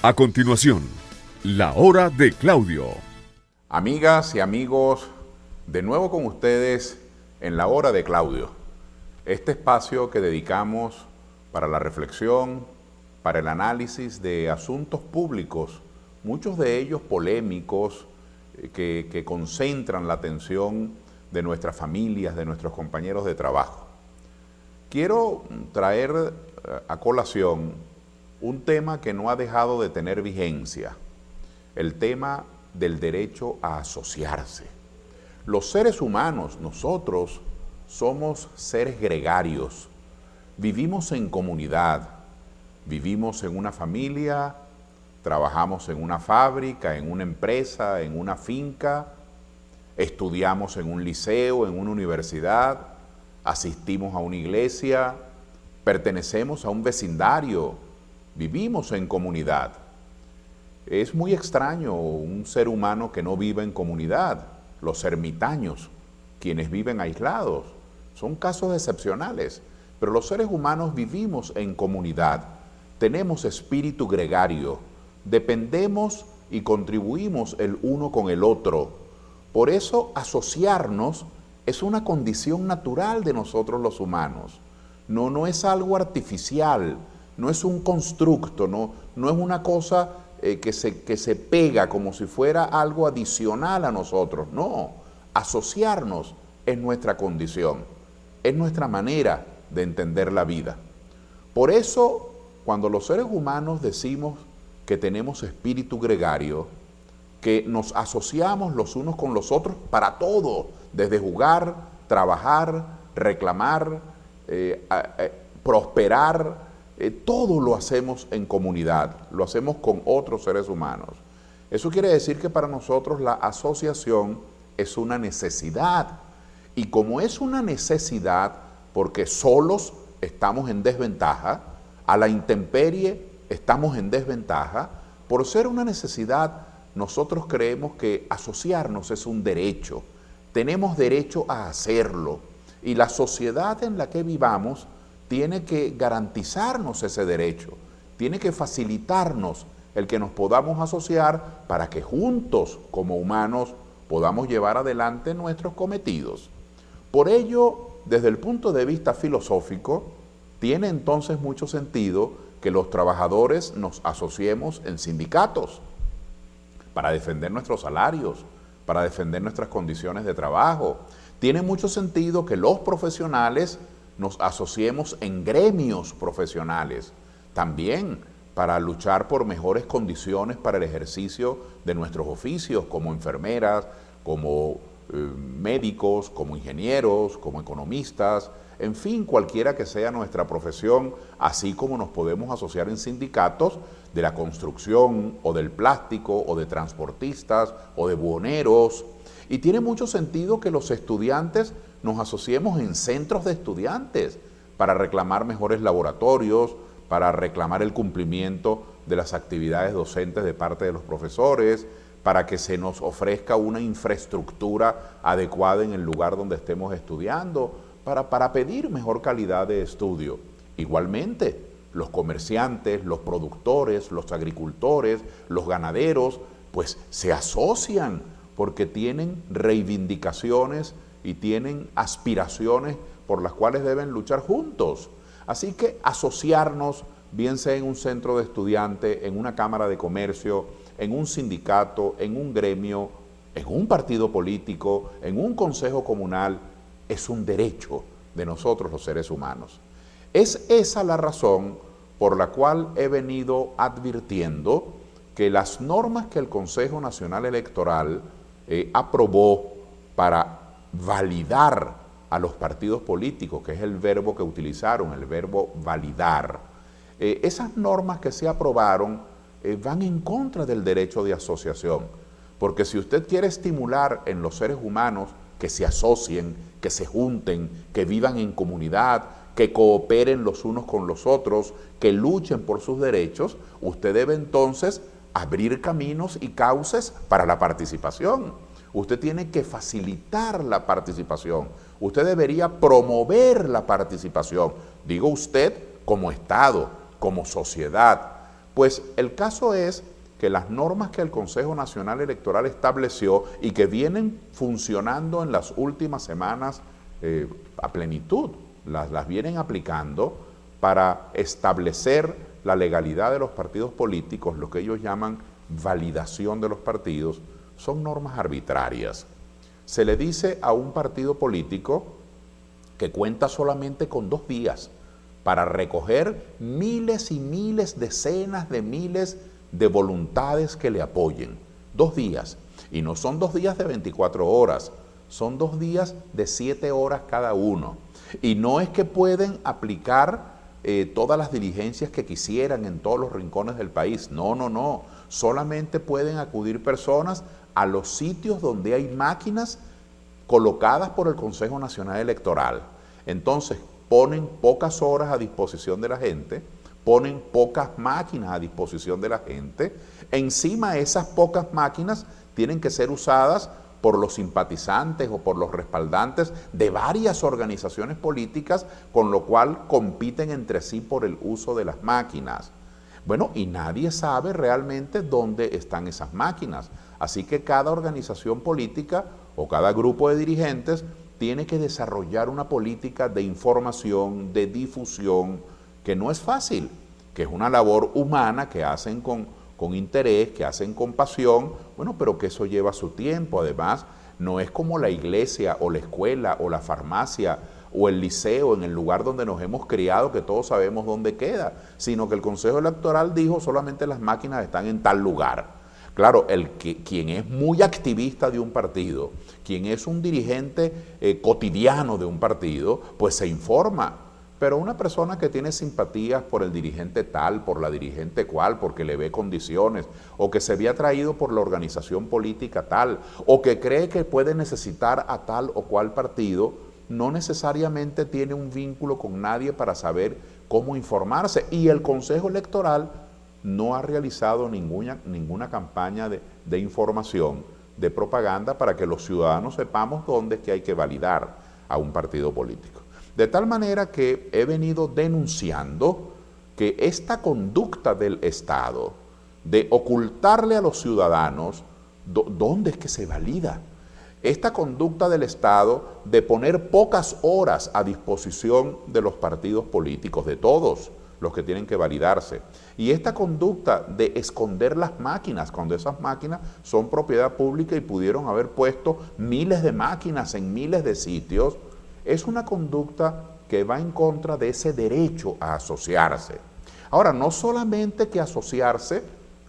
A continuación, la hora de Claudio. Amigas y amigos, de nuevo con ustedes en la hora de Claudio. Este espacio que dedicamos para la reflexión, para el análisis de asuntos públicos, muchos de ellos polémicos, que concentran la atención de nuestras familias, de nuestros compañeros de trabajo. Quiero traer a colación un tema que no ha dejado de tener vigencia, el tema del derecho a asociarse. Los seres humanos, nosotros, somos seres gregarios, vivimos en comunidad, vivimos en una familia, trabajamos en una fábrica, en una empresa, en una finca, estudiamos en un liceo, en una universidad, asistimos a una iglesia, pertenecemos a un vecindario, vivimos en comunidad. Es muy extraño un ser humano que no vive en comunidad. Los ermitaños, quienes viven aislados, son casos excepcionales, pero los seres humanos vivimos en comunidad, tenemos espíritu gregario, dependemos y contribuimos el uno con el otro. Por eso asociarnos es una condición natural de nosotros los humanos. No es algo artificial, no es un constructo, no es una cosa que se pega como si fuera algo adicional a nosotros. No, asociarnos es nuestra condición, es nuestra manera de entender la vida. Por eso, cuando los seres humanos decimos que tenemos espíritu gregario, que nos asociamos los unos con los otros para todo, desde jugar, trabajar, reclamar, prosperar, todo lo hacemos en comunidad, lo hacemos con otros seres humanos. Eso quiere decir que para nosotros la asociación es una necesidad. Y como es una necesidad, porque solos estamos en desventaja, a la intemperie estamos en desventaja, por ser una necesidad, nosotros creemos que asociarnos es un derecho. Tenemos derecho a hacerlo. Y la sociedad en la que vivamos tiene que garantizarnos ese derecho, tiene que facilitarnos el que nos podamos asociar para que juntos, como humanos, podamos llevar adelante nuestros cometidos. Por ello, desde el punto de vista filosófico, tiene entonces mucho sentido que los trabajadores nos asociemos en sindicatos para defender nuestros salarios, para defender nuestras condiciones de trabajo. Tiene mucho sentido que los profesionales nos asociemos en gremios profesionales, también para luchar por mejores condiciones para el ejercicio de nuestros oficios, como enfermeras, como médicos, como ingenieros, como economistas, en fin, cualquiera que sea nuestra profesión, así como nos podemos asociar en sindicatos de la construcción o del plástico o de transportistas o de buhoneros. Y tiene mucho sentido que los estudiantes nos asociemos en centros de estudiantes para reclamar mejores laboratorios, para reclamar el cumplimiento de las actividades docentes de parte de los profesores, para que se nos ofrezca una infraestructura adecuada en el lugar donde estemos estudiando, para pedir mejor calidad de estudio. Igualmente, los comerciantes, los productores, los agricultores, los ganaderos, pues se asocian porque tienen reivindicaciones y tienen aspiraciones por las cuales deben luchar juntos. Así que asociarnos, bien sea en un centro de estudiantes, en una cámara de comercio, en un sindicato, en un gremio, en un partido político, en un consejo comunal, es un derecho de nosotros los seres humanos. Es esa la razón por la cual he venido advirtiendo que las normas que el Consejo Nacional Electoral aprobó para validar a los partidos políticos, que es el verbo que utilizaron, el verbo validar, esas normas que se aprobaron van en contra del derecho de asociación, porque si usted quiere estimular en los seres humanos que se asocien, que se junten, que vivan en comunidad, que cooperen los unos con los otros, que luchen por sus derechos, usted debe entonces abrir caminos y cauces para la participación. Usted tiene que facilitar la participación. Usted debería promover la participación. Digo usted como Estado, como sociedad, Pues el caso es que las normas que el Consejo Nacional Electoral estableció y que vienen funcionando en las últimas semanas a plenitud, las vienen aplicando para establecer la legalidad de los partidos políticos, lo que ellos llaman validación de los partidos, son normas arbitrarias. Se le dice a un partido político que cuenta solamente con 2 días para recoger miles y miles, decenas de miles de voluntades que le apoyen. 2 días. Y no son 2 días de 24 horas, son 2 días de 7 horas cada uno. Y no es que pueden aplicar todas las diligencias que quisieran en todos los rincones del país. No, no, no. Solamente pueden acudir personas a los sitios donde hay máquinas colocadas por el Consejo Nacional Electoral. Entonces, ponen pocas horas a disposición de la gente, ponen pocas máquinas a disposición de la gente. Encima, esas pocas máquinas tienen que ser usadas por los simpatizantes o por los respaldantes de varias organizaciones políticas, con lo cual compiten entre sí por el uso de las máquinas. Bueno, y nadie sabe realmente dónde están esas máquinas. Así que cada organización política o cada grupo de dirigentes tiene que desarrollar una política de información, de difusión, que no es fácil, que es una labor humana que hacen con interés, que hacen con pasión, bueno, pero que eso lleva su tiempo. Además, no es como la iglesia o la escuela o la farmacia o el liceo, en el lugar donde nos hemos criado, que todos sabemos dónde queda, sino que el Consejo Electoral dijo solamente las máquinas están en tal lugar. Claro, quien es muy activista de un partido, quien es un dirigente cotidiano de un partido, pues se informa. Pero una persona que tiene simpatías por el dirigente tal, por la dirigente cual, porque le ve condiciones, o que se ve atraído por la organización política tal, o que cree que puede necesitar a tal o cual partido, no necesariamente tiene un vínculo con nadie para saber cómo informarse. Y el Consejo Electoral no ha realizado ninguna campaña de información, de propaganda, para que los ciudadanos sepamos dónde es que hay que validar a un partido político. De tal manera que he venido denunciando que esta conducta del Estado de ocultarle a los ciudadanos dónde es que se valida, esta conducta del Estado de poner pocas horas a disposición de los partidos políticos, de todos los que tienen que validarse, y esta conducta de esconder las máquinas, cuando esas máquinas son propiedad pública y pudieron haber puesto miles de máquinas en miles de sitios, es una conducta que va en contra de ese derecho a asociarse. Ahora, no solamente que asociarse,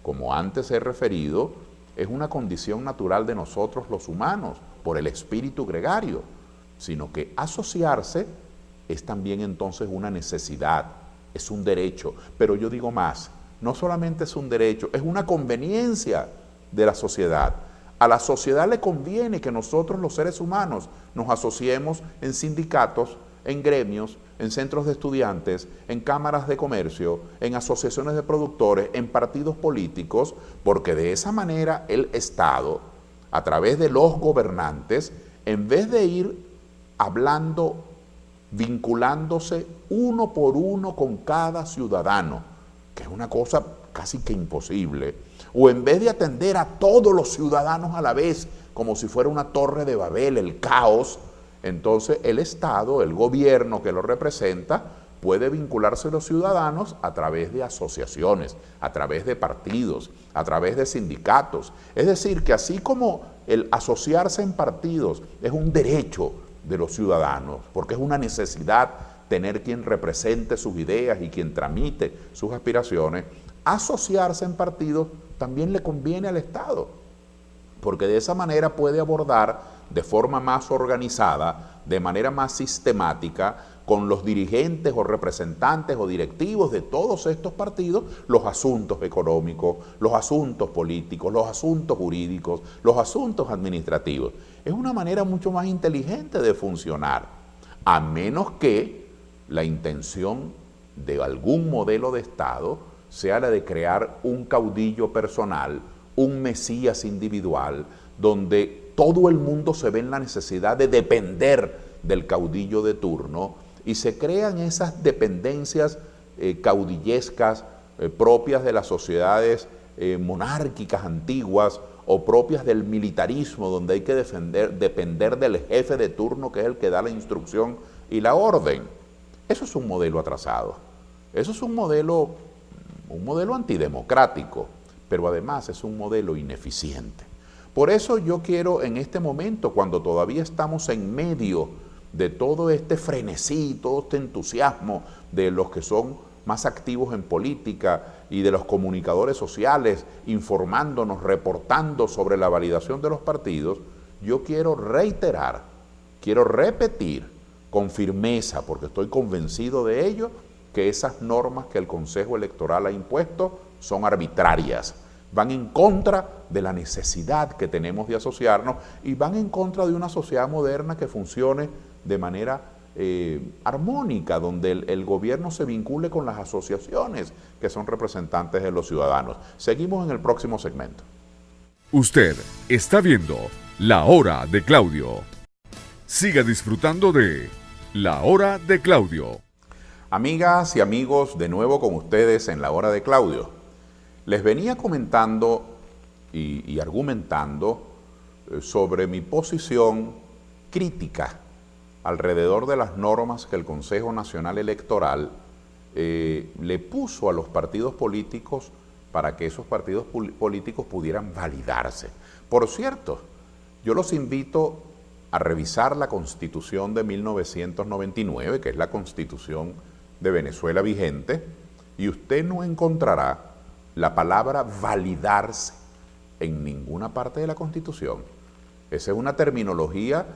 como antes he referido, es una condición natural de nosotros los humanos, por el espíritu gregario, sino que asociarse es también entonces una necesidad, es un derecho. Pero yo digo más, no solamente es un derecho, es una conveniencia de la sociedad. A la sociedad le conviene que nosotros los seres humanos nos asociemos en sindicatos, en gremios, en centros de estudiantes, en cámaras de comercio, en asociaciones de productores, en partidos políticos, porque de esa manera el Estado, a través de los gobernantes, en vez de ir hablando, vinculándose uno por uno con cada ciudadano, que es una cosa casi que imposible, o en vez de atender a todos los ciudadanos a la vez, como si fuera una torre de Babel, el caos, entonces el Estado, el gobierno que lo representa, puede vincularse a los ciudadanos a través de asociaciones, a través de partidos, a través de sindicatos. Es decir, que así como el asociarse en partidos es un derecho de los ciudadanos, porque es una necesidad tener quien represente sus ideas y quien tramite sus aspiraciones, asociarse en partidos también le conviene al Estado, porque de esa manera puede abordar de forma más organizada, de manera más sistemática, con los dirigentes o representantes o directivos de todos estos partidos, los asuntos económicos, los asuntos políticos, los asuntos jurídicos, los asuntos administrativos. Es una manera mucho más inteligente de funcionar, a menos que la intención de algún modelo de Estado sea la de crear un caudillo personal, un mesías individual, donde todo el mundo se ve en la necesidad de depender del caudillo de turno y se crean esas dependencias caudillescas propias de las sociedades monárquicas antiguas o propias del militarismo, donde hay que depender del jefe de turno, que es el que da la instrucción y la orden. Eso es un modelo atrasado. Eso es un modelo antidemocrático, pero además es un modelo ineficiente. Por eso yo quiero en este momento, cuando todavía estamos en medio de todo este frenesí, todo este entusiasmo de los que son más activos en política y de los comunicadores sociales, informándonos, reportando sobre la validación de los partidos, yo quiero reiterar, quiero repetir con firmeza, porque estoy convencido de ello, que esas normas que el Consejo Electoral ha impuesto son arbitrarias, van en contra de la necesidad que tenemos de asociarnos y van en contra de una sociedad moderna que funcione de manera armónica, donde el gobierno se vincule con las asociaciones que son representantes de los ciudadanos. Seguimos en el próximo segmento. Usted está viendo La Hora de Claudio. Siga disfrutando de La Hora de Claudio. Amigas y amigos, de nuevo con ustedes en La Hora de Claudio. Les venía comentando y argumentando sobre mi posición crítica alrededor de las normas que el Consejo Nacional Electoral le puso a los partidos políticos para que esos partidos políticos pudieran validarse. Por cierto, yo los invito a revisar la Constitución de 1999, que es la Constitución de Venezuela vigente, y usted no encontrará la palabra validarse en ninguna parte de la Constitución. Esa es una terminología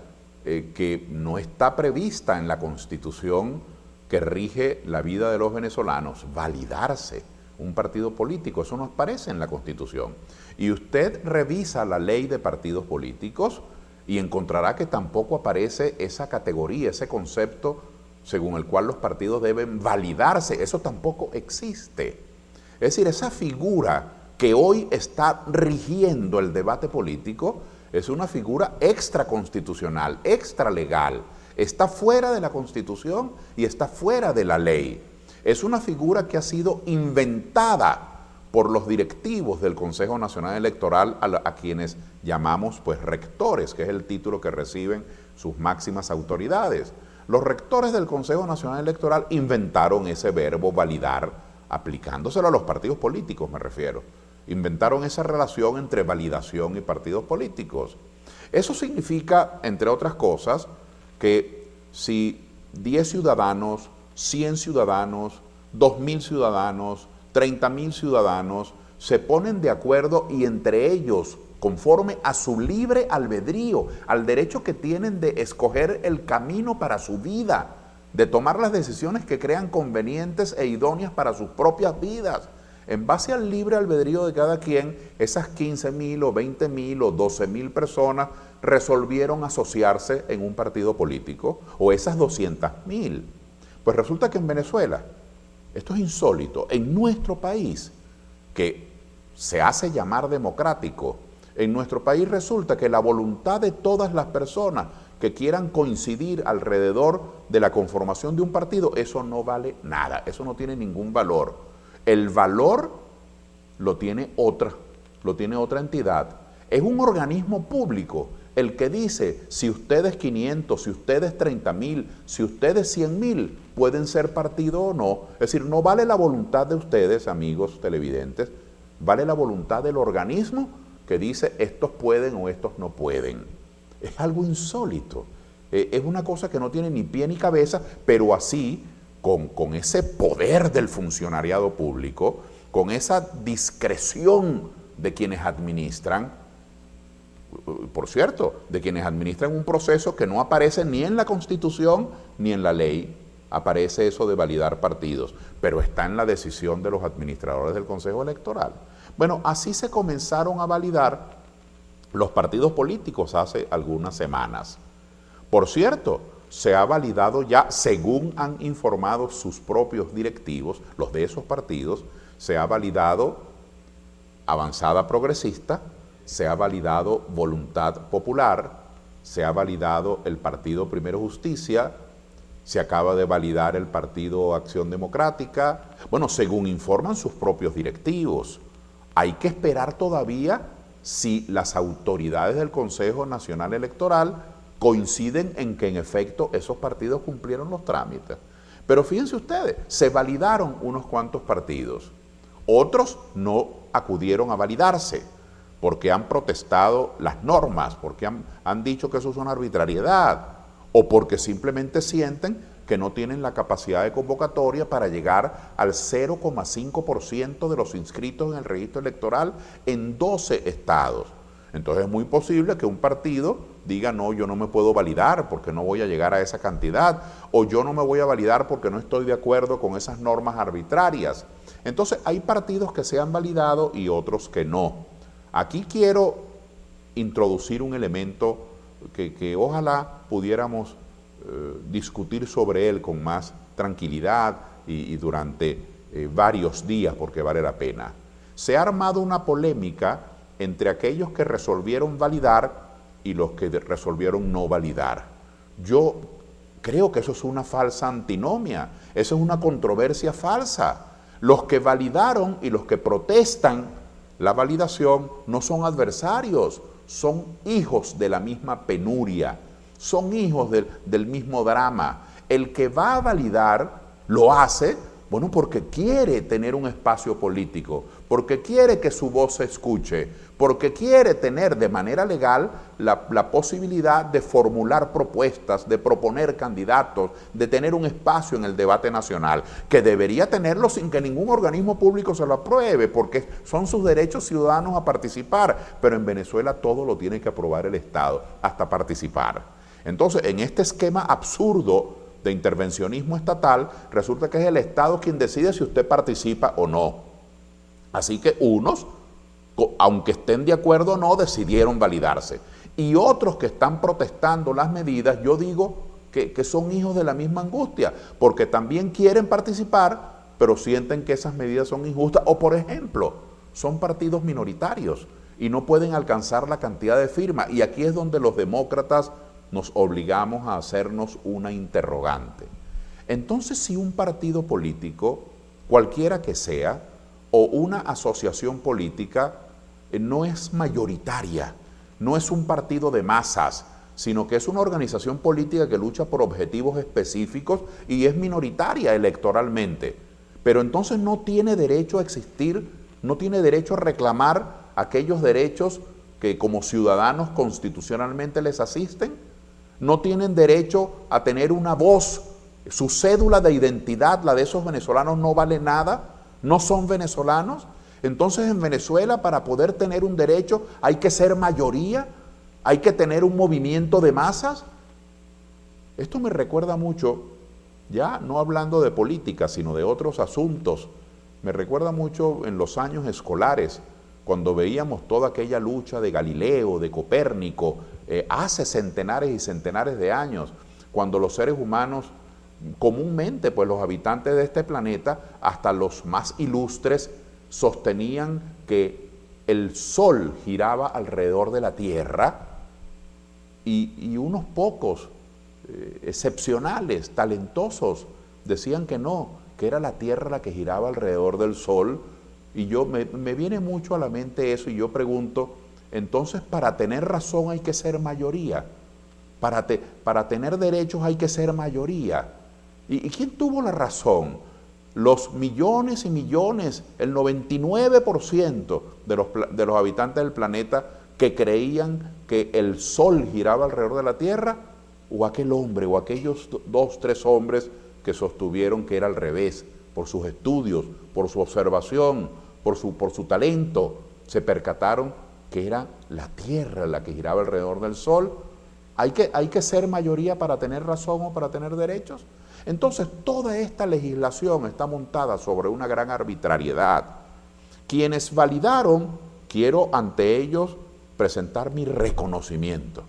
que no está prevista en la Constitución que rige la vida de los venezolanos. Validarse un partido político, eso no aparece en la Constitución. Y usted revisa la ley de partidos políticos y encontrará que tampoco aparece esa categoría, ese concepto según el cual los partidos deben validarse. Eso tampoco existe. Es decir, esa figura que hoy está rigiendo el debate político es una figura extraconstitucional, extralegal. Está fuera de la Constitución y está fuera de la ley. Es una figura que ha sido inventada por los directivos del Consejo Nacional Electoral, a quienes llamamos pues rectores, que es el título que reciben sus máximas autoridades. Los rectores del Consejo Nacional Electoral inventaron ese verbo validar, aplicándoselo a los partidos políticos, me refiero. Inventaron esa relación entre validación y partidos políticos. Eso significa, entre otras cosas, que si 10 ciudadanos, 100 ciudadanos, 2.000 ciudadanos, 30.000 ciudadanos se ponen de acuerdo y entre ellos, conforme a su libre albedrío, al derecho que tienen de escoger el camino para su vida, de tomar las decisiones que crean convenientes e idóneas para sus propias vidas, en base al libre albedrío de cada quien, esas 15.000 o 20.000 o 12.000 personas resolvieron asociarse en un partido político, o esas 200.000. Pues resulta que en Venezuela, esto es insólito, en nuestro país, que se hace llamar democrático, en nuestro país resulta que la voluntad de todas las personas que quieran coincidir alrededor de la conformación de un partido, eso no vale nada, eso no tiene ningún valor. El valor lo tiene otra entidad. Es un organismo público el que dice si ustedes 500, si ustedes 30.000, si ustedes 100.000 pueden ser partido o no. Es decir, no vale la voluntad de ustedes, amigos televidentes, vale la voluntad del organismo que dice estos pueden o estos no pueden. Es algo insólito. Es una cosa que no tiene ni pie ni cabeza, pero así, con ese poder del funcionariado público, con esa discreción de quienes administran, por cierto, de quienes administran un proceso que no aparece ni en la Constitución ni en la ley, aparece eso de validar partidos, pero está en la decisión de los administradores del Consejo Electoral. Bueno, así se comenzaron a validar los partidos políticos hace algunas semanas. Por cierto, se ha validado ya, según han informado sus propios directivos, los de esos partidos, se ha validado Avanzada Progresista, se ha validado Voluntad Popular, se ha validado el Partido Primero Justicia, Se acaba de validar el Partido Acción Democrática. Bueno, según informan sus propios directivos. Hay que esperar todavía si las autoridades del Consejo Nacional Electoral coinciden en que en efecto esos partidos cumplieron los trámites. Pero fíjense ustedes, se validaron unos cuantos partidos. Otros no acudieron a validarse porque han protestado las normas, porque han dicho que eso es una arbitrariedad o porque simplemente sienten que no tienen la capacidad de convocatoria para llegar al 0,5% de los inscritos en el registro electoral en 12 estados. Entonces es muy posible que un partido diga, no, yo no me puedo validar porque no voy a llegar a esa cantidad, o yo no me voy a validar porque no estoy de acuerdo con esas normas arbitrarias. Entonces hay partidos que se han validado y otros que no. Aquí quiero introducir un elemento que ojalá pudiéramos discutir sobre él con más tranquilidad y durante varios días, porque vale la pena. Se ha armado una polémica entre aquellos que resolvieron validar y los que resolvieron no validar. Yo creo que eso es una falsa antinomia, eso es una controversia falsa. Los que validaron y los que protestan la validación no son adversarios, son hijos de la misma penuria, son hijos del mismo drama. El que va a validar lo hace, bueno, porque quiere tener un espacio político, porque quiere que su voz se escuche, porque quiere tener de manera legal la posibilidad de formular propuestas, de proponer candidatos, de tener un espacio en el debate nacional, que debería tenerlo sin que ningún organismo público se lo apruebe, porque son sus derechos ciudadanos a participar, pero en Venezuela todo lo tiene que aprobar el Estado, hasta participar. Entonces, en este esquema absurdo de intervencionismo estatal, resulta que es el Estado quien decide si usted participa o no. Así que unos, aunque estén de acuerdo o no, decidieron validarse. Y otros que están protestando las medidas, yo digo que son hijos de la misma angustia, porque también quieren participar, pero sienten que esas medidas son injustas, o por ejemplo, son partidos minoritarios y no pueden alcanzar la cantidad de firmas. Y aquí es donde los demócratas nos obligamos a hacernos una interrogante. Entonces, si un partido político, cualquiera que sea, o una asociación política, no es mayoritaria, no es un partido de masas, sino que es una organización política que lucha por objetivos específicos y es minoritaria electoralmente, pero entonces no tiene derecho a existir, no tiene derecho a reclamar aquellos derechos que como ciudadanos constitucionalmente les asisten. No tienen derecho a tener una voz, su cédula de identidad, la de esos venezolanos, no vale nada, no son venezolanos. Entonces en Venezuela, para poder tener un derecho hay que ser mayoría, hay que tener un movimiento de masas. Esto me recuerda mucho, ya no hablando de política, sino de otros asuntos, me recuerda mucho en los años escolares, cuando veíamos toda aquella lucha de Galileo, de Copérnico, hace centenares y centenares de años, cuando los seres humanos, comúnmente pues los habitantes de este planeta, hasta los más ilustres, sostenían que el Sol giraba alrededor de la Tierra y unos pocos excepcionales, talentosos, decían que no, que era la Tierra la que giraba alrededor del Sol. Y me viene mucho a la mente eso y yo pregunto, entonces para tener razón hay que ser mayoría, para tener derechos hay que ser mayoría. ¿Y quién tuvo la razón? Los millones y millones, el 99% de los habitantes del planeta que creían que el Sol giraba alrededor de la Tierra, o aquel hombre, o aquellos 2, 3 hombres que sostuvieron que era al revés, por sus estudios, por su observación, por su talento, se percataron que era la Tierra la que giraba alrededor del Sol. ¿Hay que ser mayoría para tener razón o para tener derechos? Entonces, toda esta legislación está montada sobre una gran arbitrariedad. Quienes validaron, quiero ante ellos presentar mi reconocimiento.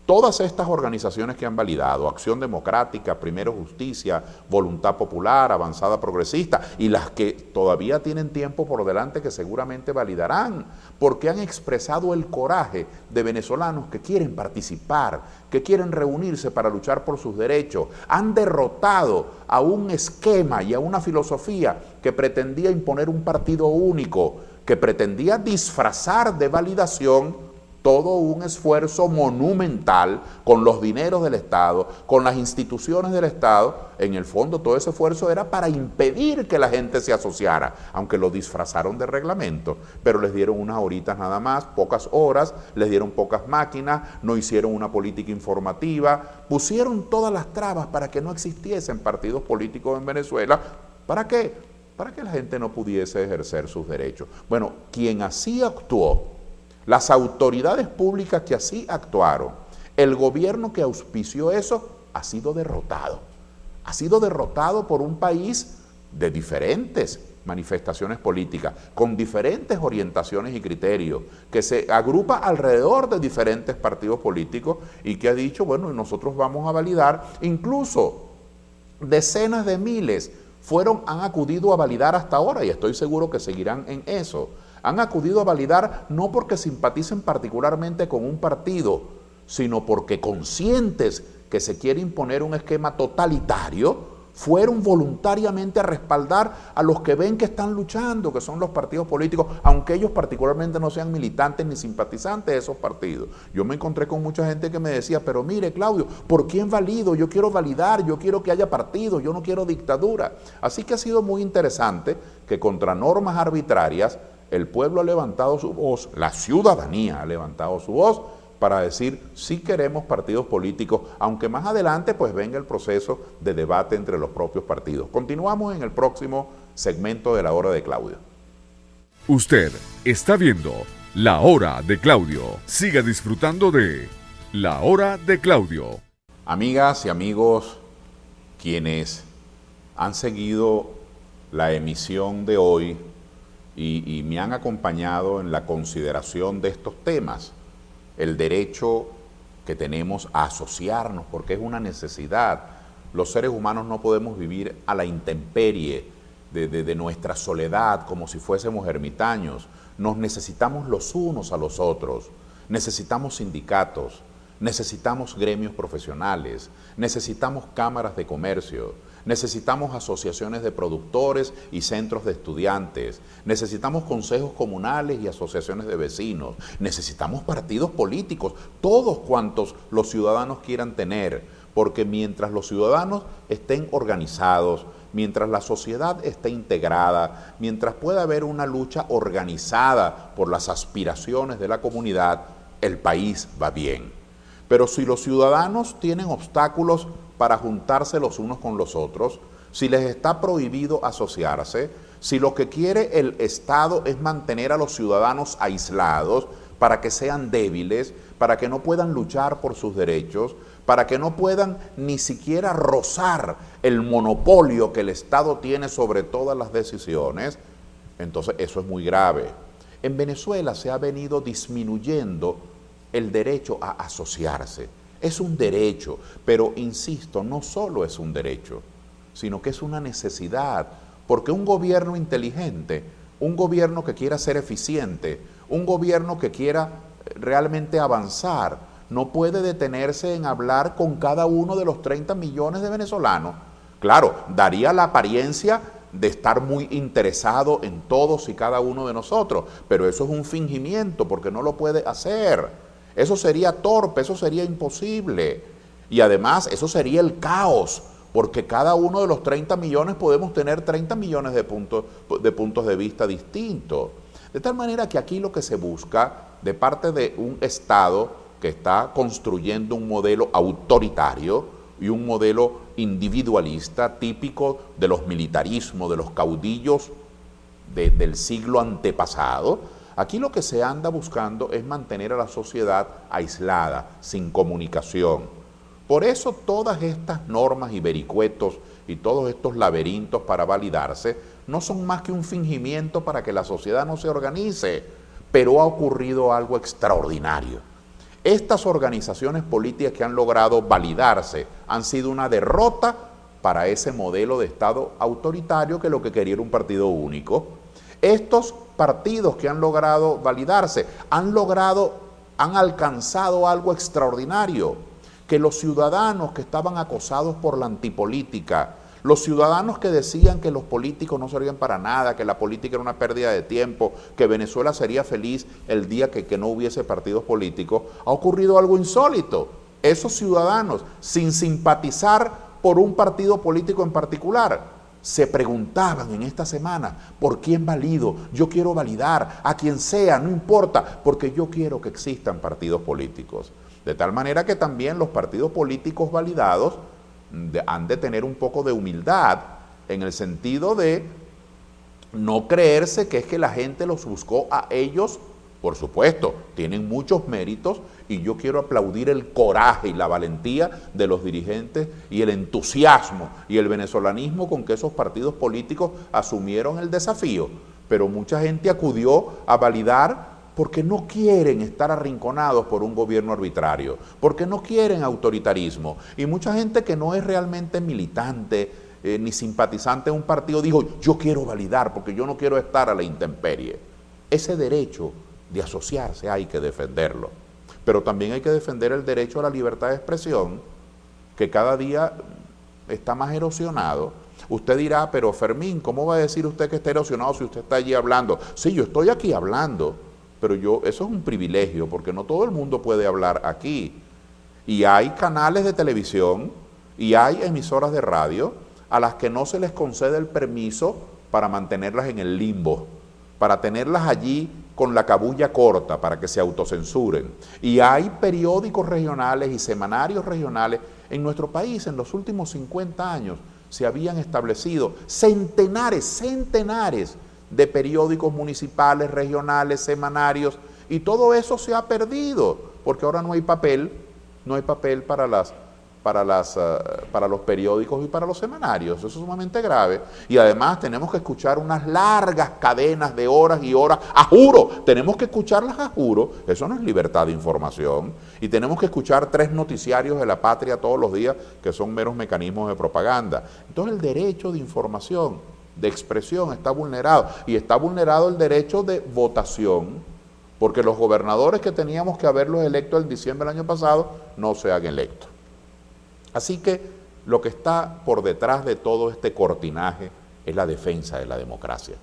Todas estas organizaciones que han validado, Acción Democrática, Primero Justicia, Voluntad Popular, Avanzada Progresista, y las que todavía tienen tiempo por delante que seguramente validarán, porque han expresado el coraje de venezolanos que quieren participar, que quieren reunirse para luchar por sus derechos. Han derrotado a un esquema y a una filosofía que pretendía imponer un partido único, que pretendía disfrazar de validación todo un esfuerzo monumental con los dineros del Estado, con las instituciones del Estado. En el fondo todo ese esfuerzo era para impedir que la gente se asociara, aunque lo disfrazaron de reglamento, pero les dieron unas horitas nada más, pocas horas, les dieron pocas máquinas, no hicieron una política informativa, pusieron todas las trabas para que no existiesen partidos políticos en Venezuela. ¿Para qué? Para que la gente no pudiese ejercer sus derechos. Bueno, quien así actuó, las autoridades públicas que así actuaron, el gobierno que auspició eso, ha sido derrotado. Ha sido derrotado por un país de diferentes manifestaciones políticas, con diferentes orientaciones y criterios, que se agrupa alrededor de diferentes partidos políticos y que ha dicho, bueno, nosotros vamos a validar. Incluso decenas de miles han acudido a validar hasta ahora, y estoy seguro que seguirán en eso. Han acudido a validar no porque simpaticen particularmente con un partido, sino porque conscientes que se quiere imponer un esquema totalitario, fueron voluntariamente a respaldar a los que ven que están luchando, que son los partidos políticos, aunque ellos particularmente no sean militantes ni simpatizantes de esos partidos. Yo me encontré con mucha gente que me decía, pero mire, Claudio, ¿por quién valido? Yo quiero validar, yo quiero que haya partidos, yo no quiero dictadura. Así que ha sido muy interesante que contra normas arbitrarias el pueblo ha levantado su voz, la ciudadanía ha levantado su voz para decir sí queremos partidos políticos, aunque más adelante pues venga el proceso de debate entre los propios partidos. Continuamos en el próximo segmento de La Hora de Claudio. Usted está viendo La Hora de Claudio. Siga disfrutando de La Hora de Claudio. Amigas y amigos, quienes han seguido la emisión de hoy y me han acompañado en la consideración de estos temas, el derecho que tenemos a asociarnos, porque es una necesidad. Los seres humanos no podemos vivir a la intemperie de nuestra soledad como si fuésemos ermitaños. Nos necesitamos los unos a los otros, necesitamos sindicatos, necesitamos gremios profesionales, necesitamos cámaras de comercio, necesitamos asociaciones de productores y centros de estudiantes, necesitamos consejos comunales y asociaciones de vecinos, necesitamos partidos políticos, todos cuantos los ciudadanos quieran tener, porque mientras los ciudadanos estén organizados, mientras la sociedad esté integrada, mientras pueda haber una lucha organizada por las aspiraciones de la comunidad, el país va bien. Pero si los ciudadanos tienen obstáculos para juntarse los unos con los otros, si les está prohibido asociarse, si lo que quiere el Estado es mantener a los ciudadanos aislados para que sean débiles, para que no puedan luchar por sus derechos, para que no puedan ni siquiera rozar el monopolio que el Estado tiene sobre todas las decisiones, entonces eso es muy grave. En Venezuela se ha venido disminuyendo el derecho a asociarse. Es un derecho, pero insisto, no solo es un derecho, sino que es una necesidad, porque un gobierno inteligente, un gobierno que quiera ser eficiente, un gobierno que quiera realmente avanzar, no puede detenerse en hablar con cada uno de los 30 millones de venezolanos. Claro, daría la apariencia de estar muy interesado en todos y cada uno de nosotros, pero eso es un fingimiento porque no lo puede hacer. Eso sería torpe, eso sería imposible. Y además eso sería el caos, porque cada uno de los 30 millones podemos tener 30 millones de puntos de vista distintos. De tal manera que aquí lo que se busca de parte de un Estado que está construyendo un modelo autoritario y un modelo individualista típico de los militarismos, de los caudillos del siglo antepasado. Aquí lo que se anda buscando es mantener a la sociedad aislada, sin comunicación. Por eso todas estas normas y vericuetos y todos estos laberintos para validarse no son más que un fingimiento para que la sociedad no se organice, pero ha ocurrido algo extraordinario. Estas organizaciones políticas que han logrado validarse han sido una derrota para ese modelo de Estado autoritario que lo que quería era un partido único. Estos partidos que han logrado validarse han alcanzado algo extraordinario, que los ciudadanos que estaban acosados por la antipolítica, los ciudadanos que decían que los políticos no servían para nada, que la política era una pérdida de tiempo, que Venezuela sería feliz el día que no hubiese partidos políticos, ha ocurrido algo insólito. Esos ciudadanos, sin simpatizar por un partido político en particular, se preguntaban en esta semana, ¿por quién valido? Yo quiero validar a quien sea, no importa, porque yo quiero que existan partidos políticos. De tal manera que también los partidos políticos validados han de tener un poco de humildad en el sentido de no creerse que es que la gente los buscó a ellos. Por supuesto, tienen muchos méritos y yo quiero aplaudir el coraje y la valentía de los dirigentes y el entusiasmo y el venezolanismo con que esos partidos políticos asumieron el desafío. Pero mucha gente acudió a validar porque no quieren estar arrinconados por un gobierno arbitrario, porque no quieren autoritarismo. Y mucha gente que no es realmente militante ni simpatizante de un partido dijo, yo quiero validar porque yo no quiero estar a la intemperie. Ese derecho de asociarse hay que defenderlo. Pero también hay que defender el derecho a la libertad de expresión, que cada día está más erosionado. Usted dirá, pero Fermín, ¿cómo va a decir usted que está erosionado si usted está allí hablando? Sí, yo estoy aquí hablando, pero eso es un privilegio, porque no todo el mundo puede hablar aquí. Y hay canales de televisión y hay emisoras de radio a las que no se les concede el permiso para mantenerlas en el limbo, para tenerlas allí con la cabulla corta, para que se autocensuren. Y hay periódicos regionales y semanarios regionales en nuestro país. En los últimos 50 años se habían establecido centenares de periódicos municipales, regionales, semanarios, y todo eso se ha perdido, porque ahora no hay papel para los periódicos y para los semanarios. Eso es sumamente grave. Y además tenemos que escuchar unas largas cadenas de horas y horas, a juro, tenemos que escucharlas a juro. Eso no es libertad de información. Y tenemos que escuchar 3 noticiarios de la patria todos los días, que son meros mecanismos de propaganda. Entonces el derecho de información, de expresión está vulnerado, y está vulnerado el derecho de votación, porque los gobernadores que teníamos que haberlos electo en diciembre del año pasado no se han electo. Así que lo que está por detrás de todo este cortinaje es la defensa de la democracia.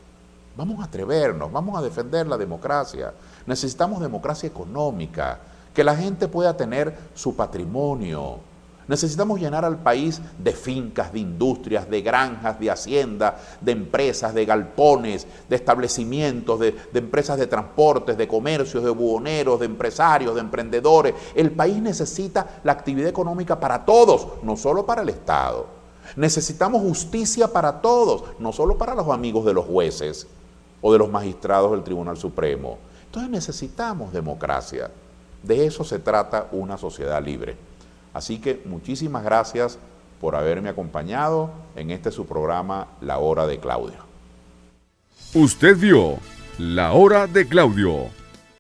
Vamos a atrevernos, vamos a defender la democracia. Necesitamos democracia económica, que la gente pueda tener su patrimonio. Necesitamos llenar al país de fincas, de industrias, de granjas, de haciendas, de empresas, de galpones, de establecimientos, de empresas de transportes, de comercios, de buhoneros, de empresarios, de emprendedores. El país necesita la actividad económica para todos, no solo para el Estado. Necesitamos justicia para todos, no solo para los amigos de los jueces o de los magistrados del Tribunal Supremo. Entonces necesitamos democracia. De eso se trata una sociedad libre. Así que muchísimas gracias por haberme acompañado en este su programa La Hora de Claudio. Usted vio La Hora de Claudio.